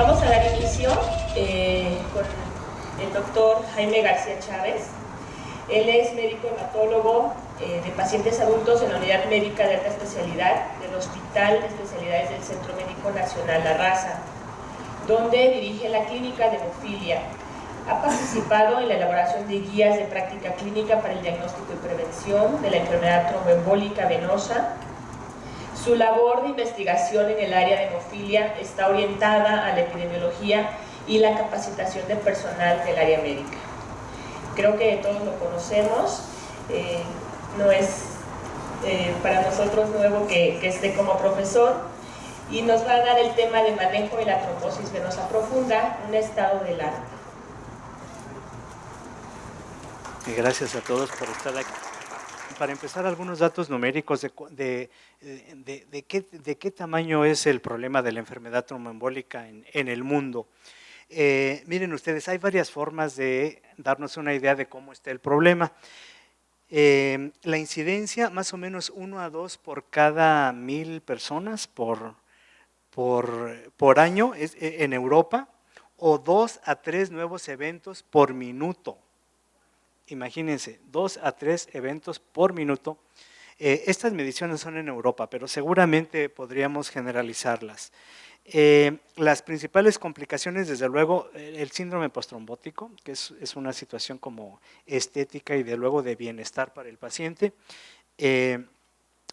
Vamos a dar inicio con el doctor Jaime García Chávez. Él es médico hematólogo de pacientes adultos en la Unidad Médica de Alta Especialidad del Hospital de Especialidades del Centro Médico Nacional La Raza, donde dirige la clínica de hemofilia. Ha participado en la elaboración de guías de práctica clínica para el diagnóstico y prevención de la enfermedad tromboembólica venosa. Su labor de investigación en el área de hemofilia está orientada a la epidemiología y la capacitación del personal del área médica. Creo que todos lo conocemos, no es para nosotros nuevo que esté como profesor, y nos va a dar el tema de manejo de la trombosis venosa profunda, un estado del arte. Gracias a todos por estar aquí. Para empezar, algunos datos numéricos de qué tamaño es el problema de la enfermedad tromboembólica en el mundo. Miren ustedes, hay varias formas de darnos una idea de cómo está el problema. La incidencia, más o menos 1 a 2 por cada 1000 personas por año en Europa, o 2 a 3 nuevos eventos por minuto. Imagínense, 2 a 3 eventos por minuto. Estas mediciones son en Europa, pero seguramente podríamos generalizarlas. Las principales complicaciones, desde luego, el síndrome postrombótico, que es una situación como estética y de luego de bienestar para el paciente.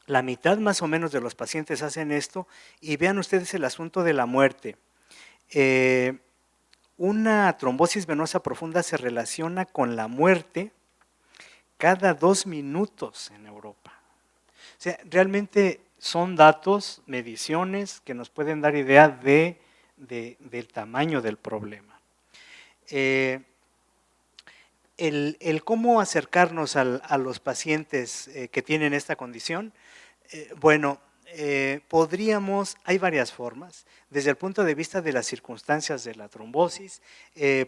La mitad más o menos de los pacientes hacen esto, y vean ustedes el asunto de la muerte. Una trombosis venosa profunda se relaciona con la muerte cada 2 minutos en Europa. O sea, realmente son datos, mediciones que nos pueden dar idea del tamaño del problema. El cómo acercarnos a los pacientes que tienen esta condición, hay varias formas. Desde el punto de vista de las circunstancias de la trombosis,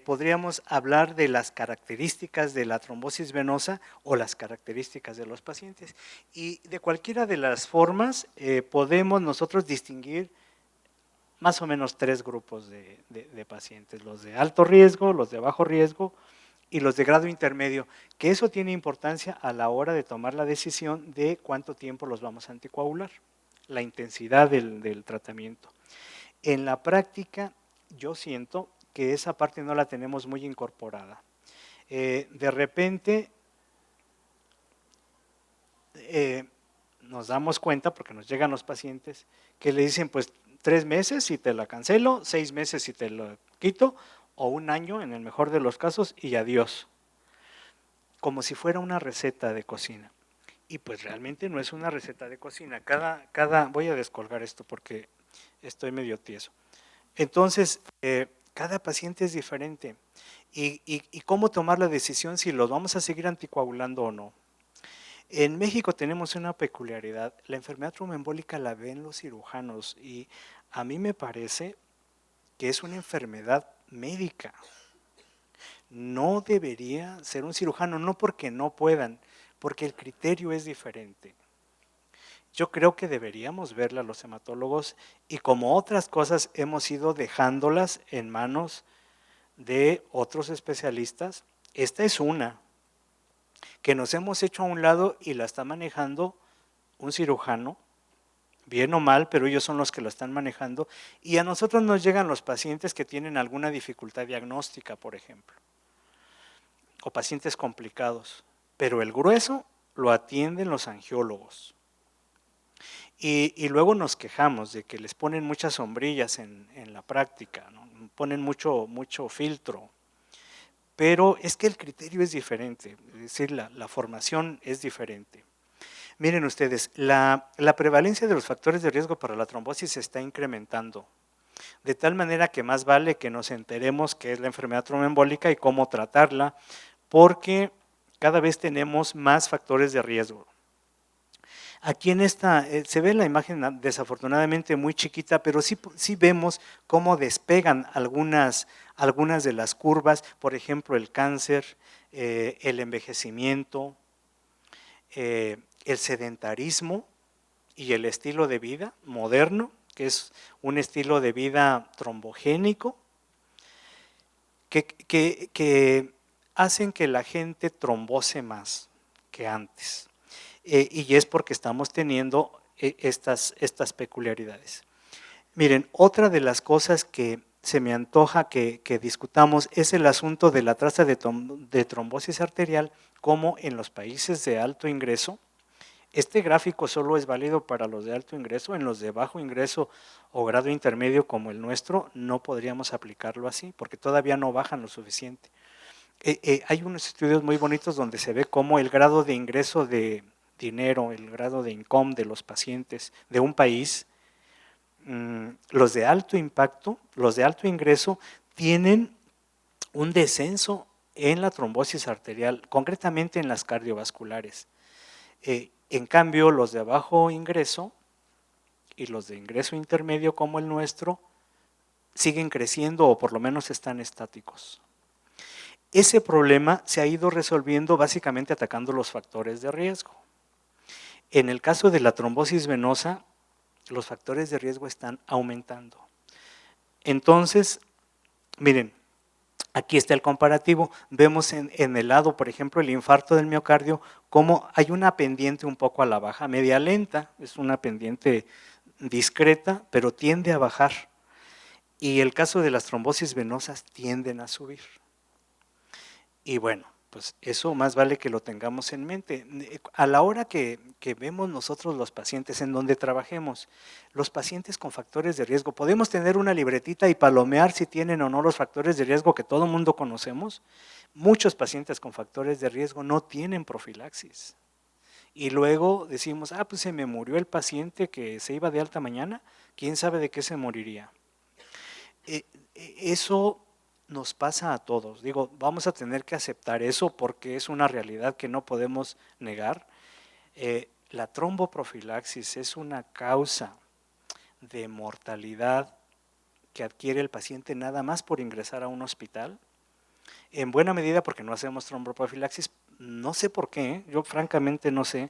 podríamos hablar de las características de la trombosis venosa o las características de los pacientes. Y de cualquiera de las formas podemos nosotros distinguir más o menos 3 grupos de pacientes: los de alto riesgo, los de bajo riesgo y los de grado intermedio, que eso tiene importancia a la hora de tomar la decisión de cuánto tiempo los vamos a anticoagular, la intensidad del tratamiento. En la práctica, yo siento que esa parte no la tenemos muy incorporada. De repente, nos damos cuenta, porque nos llegan los pacientes, que le dicen, pues 3 meses y te la cancelo, 6 meses y te lo quito, o 1 año en el mejor de los casos y adiós. Como si fuera una receta de cocina. Y pues realmente no es una receta de cocina. Voy a descolgar esto porque estoy medio tieso. Entonces, cada paciente es diferente. Y cómo tomar la decisión si los vamos a seguir anticoagulando o no. En México tenemos una peculiaridad. La enfermedad tromboembólica la ven los cirujanos, y a mí me parece que es una enfermedad médica. No debería ser un cirujano, no porque no puedan, porque el criterio es diferente. Yo creo que deberíamos verla los hematólogos, y como otras cosas hemos ido dejándolas en manos de otros especialistas. Esta es una que nos hemos hecho a un lado y la está manejando un cirujano, bien o mal, pero ellos son los que lo están manejando, y a nosotros nos llegan los pacientes que tienen alguna dificultad diagnóstica, por ejemplo, o pacientes complicados, pero el grueso lo atienden los angiólogos. Y luego nos quejamos de que les ponen muchas sombrillas en la práctica, ¿no? Ponen mucho filtro, pero es que el criterio es diferente, es decir, la formación es diferente. Miren ustedes, la prevalencia de los factores de riesgo para la trombosis se está incrementando, de tal manera que más vale que nos enteremos qué es la enfermedad tromboembólica y cómo tratarla, porque cada vez tenemos más factores de riesgo. Aquí en esta, se ve la imagen desafortunadamente muy chiquita, pero sí vemos cómo despegan algunas de las curvas, por ejemplo el cáncer, el envejecimiento, el sedentarismo y el estilo de vida moderno, que es un estilo de vida trombogénico, que hacen que la gente trombose más que antes. Y es porque estamos teniendo estas peculiaridades. Miren, otra de las cosas que se me antoja que discutamos es el asunto de la tasa de trombosis arterial, como en los países de alto ingreso. Este gráfico solo es válido para los de alto ingreso. En los de bajo ingreso o grado intermedio como el nuestro no podríamos aplicarlo así porque todavía no bajan lo suficiente. Hay unos estudios muy bonitos donde se ve cómo el grado de ingreso de dinero, el grado de income de los pacientes de un país, los de alto impacto, los de alto ingreso tienen un descenso en la trombosis arterial, concretamente en las cardiovasculares. En cambio, los de bajo ingreso y los de ingreso intermedio como el nuestro siguen creciendo o por lo menos están estáticos. Ese problema se ha ido resolviendo básicamente atacando los factores de riesgo. En el caso de la trombosis venosa, los factores de riesgo están aumentando. Entonces, miren, aquí está el comparativo. Vemos en el lado, por ejemplo, el infarto del miocardio, cómo hay una pendiente un poco a la baja, media lenta, es una pendiente discreta, pero tiende a bajar. Y el caso de las trombosis venosas tienden a subir. Y bueno, pues eso más vale que lo tengamos en mente. A la hora que vemos nosotros los pacientes en donde trabajemos, los pacientes con factores de riesgo, podemos tener una libretita y palomear si tienen o no los factores de riesgo que todo mundo conocemos. Muchos pacientes con factores de riesgo no tienen profilaxis. Y luego decimos, pues se me murió el paciente que se iba de alta mañana, ¿quién sabe de qué se moriría? Eso nos pasa a todos. Digo, vamos a tener que aceptar eso porque es una realidad que no podemos negar. La tromboprofilaxis es una causa de mortalidad que adquiere el paciente nada más por ingresar a un hospital. En buena medida porque no hacemos tromboprofilaxis, no sé por qué, yo francamente no sé.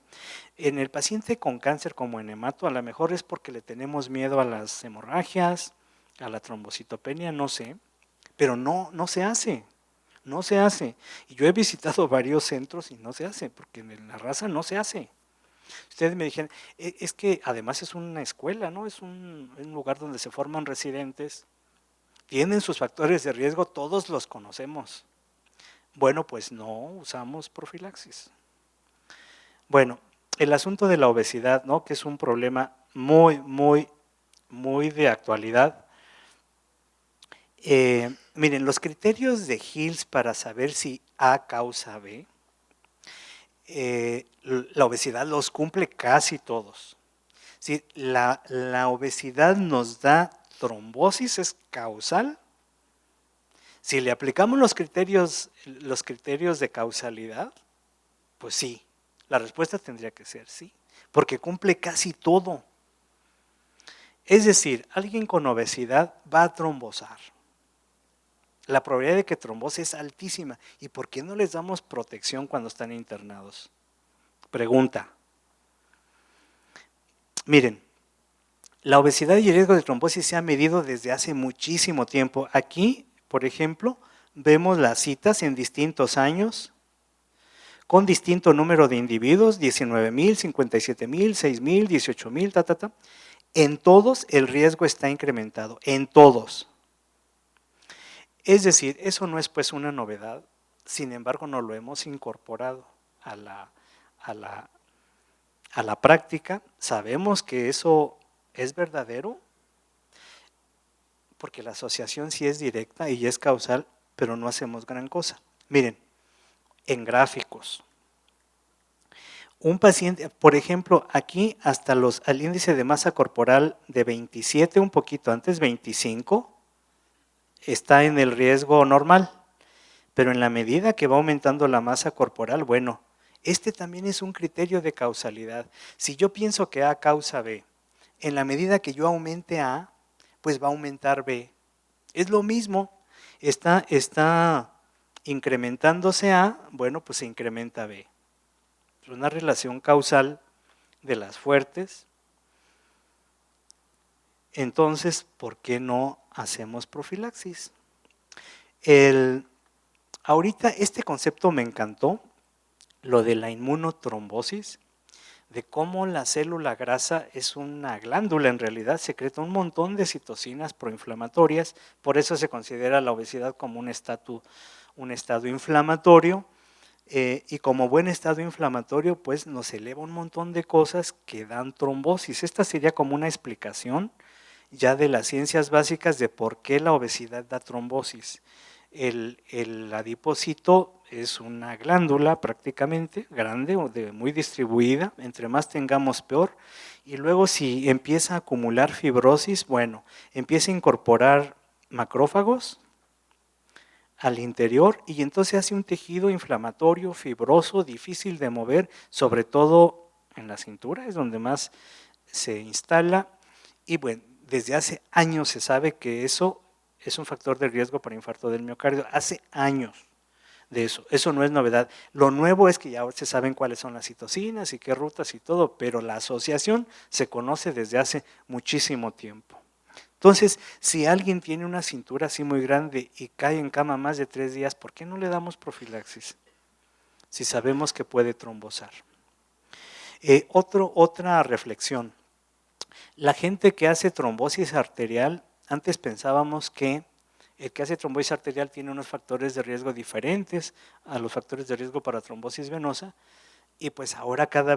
En el paciente con cáncer como en hemato, a lo mejor es porque le tenemos miedo a las hemorragias, a la trombocitopenia, no sé. Pero no se hace, no se hace. Y yo he visitado varios centros y no se hace, porque en la raza no se hace. Ustedes me dijeron, es que además es una escuela, ¿no? Es un lugar donde se forman residentes, tienen sus factores de riesgo, todos los conocemos. Bueno, pues no usamos profilaxis. Bueno, el asunto de la obesidad, ¿no? Que es un problema muy de actualidad. Miren, los criterios de Hills para saber si A causa B, la obesidad los cumple casi todos. Si la obesidad nos da trombosis, es causal. Si le aplicamos los criterios de causalidad, pues sí, la respuesta tendría que ser sí, porque cumple casi todo. Es decir, alguien con obesidad va a trombosar. La probabilidad de que trombose es altísima. ¿Y por qué no les damos protección cuando están internados? Pregunta. Miren, la obesidad y el riesgo de trombosis se ha medido desde hace muchísimo tiempo. Aquí, por ejemplo, vemos las citas en distintos años, con distinto número de individuos, 19,000, 57,000, 6,000, 18,000, En todos el riesgo está incrementado, en todos. Es decir, eso no es pues una novedad, sin embargo no lo hemos incorporado a la práctica. Sabemos que eso es verdadero, porque la asociación sí es directa y es causal, pero no hacemos gran cosa. Miren, en gráficos, un paciente, por ejemplo, aquí hasta al índice de masa corporal de 27, un poquito antes, 25, está en el riesgo normal, pero en la medida que va aumentando la masa corporal, bueno, este también es un criterio de causalidad. Si yo pienso que A causa B, en la medida que yo aumente A, pues va a aumentar B. Es lo mismo, está incrementándose A, bueno, pues se incrementa B. Es una relación causal de las fuertes. Entonces, ¿por qué no hacemos profilaxis? Ahorita este concepto me encantó, lo de la inmunotrombosis, de cómo la célula grasa es una glándula, en realidad secreta un montón de citocinas proinflamatorias, por eso se considera la obesidad como un estado inflamatorio, y como buen estado inflamatorio pues nos eleva un montón de cosas que dan trombosis. Esta sería como una explicación ya de las ciencias básicas de por qué la obesidad da trombosis. El adipocito es una glándula prácticamente grande o muy distribuida, entre más tengamos peor, y luego si empieza a acumular fibrosis, bueno, empieza a incorporar macrófagos al interior y entonces hace un tejido inflamatorio, fibroso, difícil de mover, sobre todo en la cintura, es donde más se instala, y bueno, desde hace años se sabe que eso es un factor de riesgo para infarto del miocardio, hace años de eso no es novedad. Lo nuevo es que ya se saben cuáles son las citocinas y qué rutas y todo, pero la asociación se conoce desde hace muchísimo tiempo. Entonces, si alguien tiene una cintura así muy grande y cae en cama más de 3 días, ¿por qué no le damos profilaxis? Si sabemos que puede trombosar. Otra reflexión. La gente que hace trombosis arterial, antes pensábamos que el que hace trombosis arterial tiene unos factores de riesgo diferentes a los factores de riesgo para trombosis venosa, y pues ahora cada